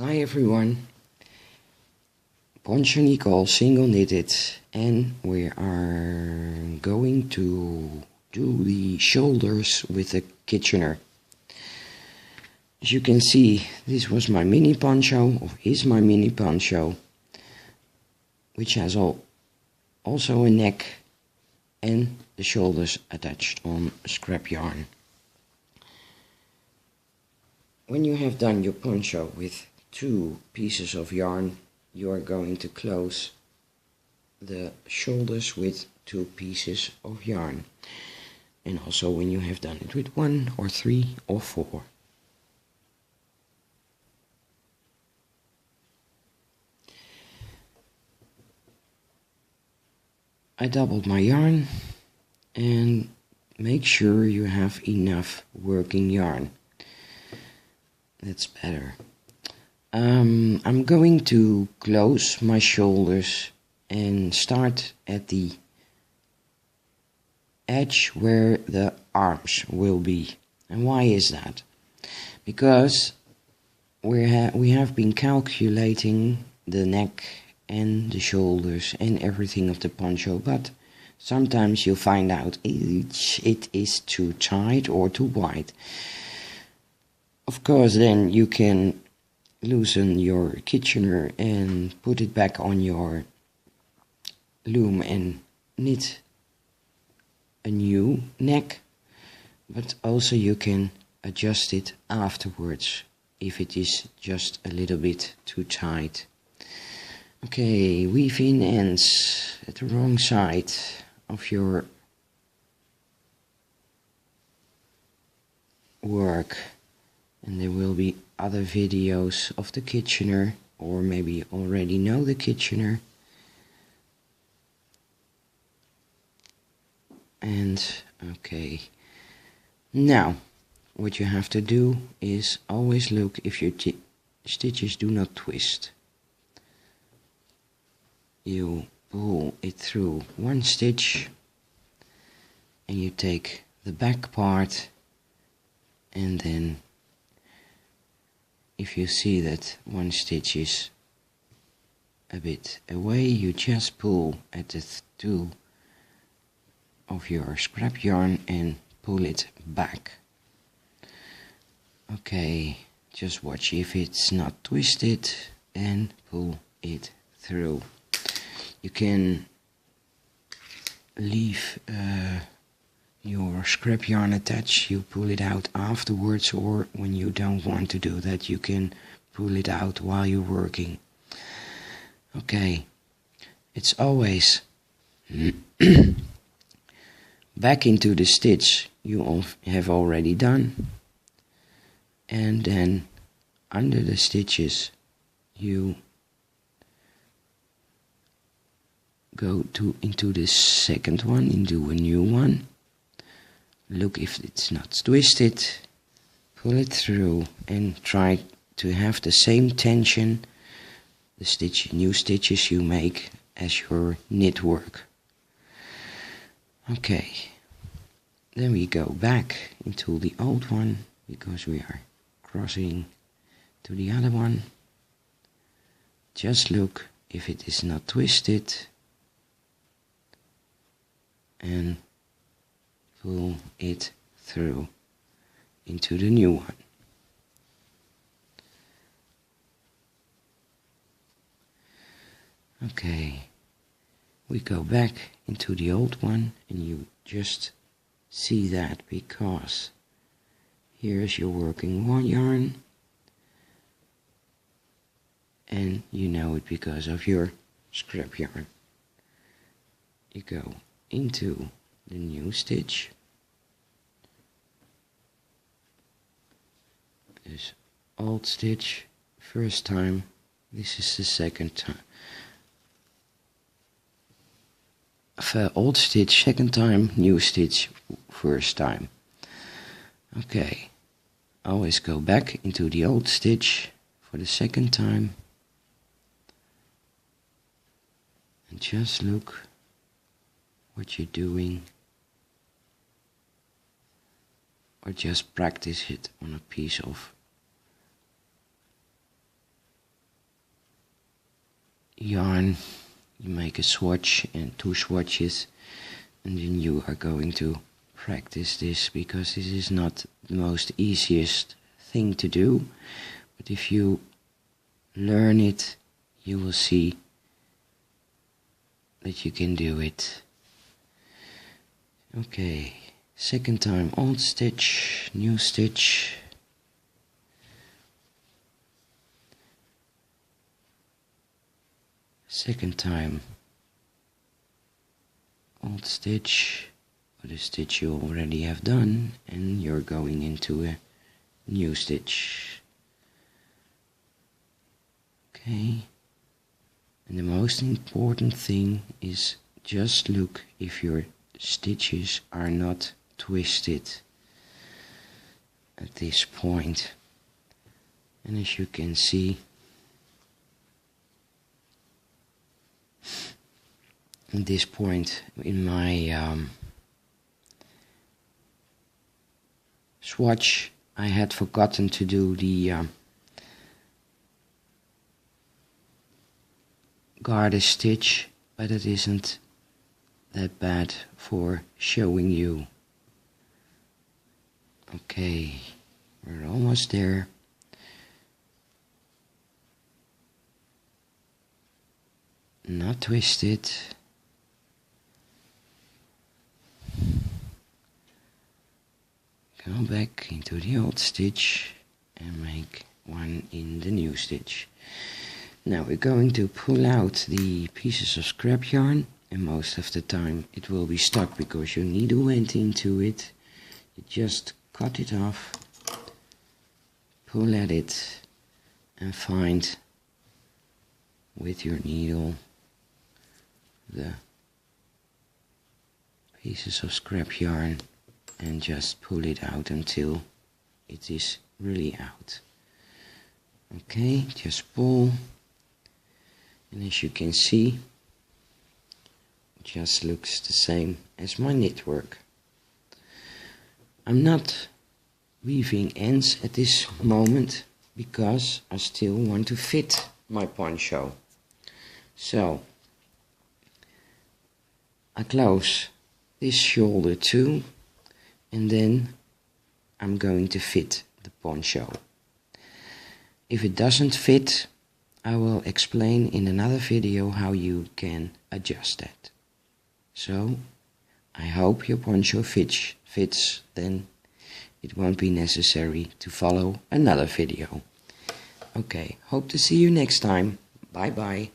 Hi everyone, Poncho Nicole single knitted, and we are going to do the shoulders with the Kitchener. As you can see, this was my mini poncho, or is my mini poncho, which has also a neck and the shoulders attached on scrap yarn. When you have done your poncho with 2 pieces of yarn, you are going to close the shoulders with 2 pieces of yarn, and also when you have done it with 1 or 3 or 4. I doubled my yarn, and make sure you have enough working yarn. That's better. I'm going to close my shoulders and start at the edge where the arms will be. And why is that? Because we have been calculating the neck and the shoulders and everything of the poncho, but sometimes you'll find out it is too tight or too wide. Of course, then you can loosen your Kitchener and put it back on your loom and knit a new neck, but also you can adjust it afterwards if it is just a little bit too tight. Okay, weave in ends at the wrong side of your work, and there will be other videos of the Kitchener, or maybe you already know the Kitchener. And okay, now what you have to do is always look if your stitches do not twist. You pull it through 1 stitch and you take the back part, and then if you see that 1 stitch is a bit away, you just pull at the two of your scrap yarn and pull it back. Okay, just watch if it's not twisted and pull it through. You can leave your scrap yarn attached, you pull it out afterwards, or when you don't want to do that, you can pull it out while you're working. Okay, it's always back into the stitch you have already done, and then under the stitches you go into the second one, into a new one. Look if it's not twisted, pull it through and try to have the same tension, the new stitches you make, as your knit work. Okay, then we go back into the old one because we are crossing to the other one. Just look if it is not twisted and pull it through into the new one. Okay, we go back into the old one, and you just see that because here's your working yarn, and you know it because of your scrap yarn. You go into the new stitch, this old stitch first time, this is the second time. Old stitch second time, new stitch first time. Okay, always go back into the old stitch for the second time, and just look what you're doing, or just practice it on a piece of yarn, you make a swatch and 2 swatches, and then you are going to practice this, because this is not the most easiest thing to do, but if you learn it, you will see that you can do it. Okay, second time old stitch, new stitch. Second time old stitch, or the stitch you already have done, and you're going into a new stitch. Okay, and the most important thing is just look if your stitches are not twisted at this point. And as you can see, at this point in my swatch, I had forgotten to do the garter stitch, but it isn't that bad for showing you. Okay, we're almost there. Not twisted. Go back into the old stitch and make one in the new stitch. Now we're going to pull out the pieces of scrap yarn, and most of the time it will be stuck because your needle went into it. You just cut it off, pull at it, and find with your needle the pieces of scrap yarn and just pull it out until it is really out. Okay, just pull, and as you can see, it just looks the same as my knit work. I'm not weaving ends at this moment because I still want to fit my poncho. So I close this shoulder too, and then I'm going to fit the poncho. If it doesn't fit, I will explain in another video how you can adjust that. So I hope your poncho fits, then it won't be necessary to follow another video. Okay, hope to see you next time. Bye bye.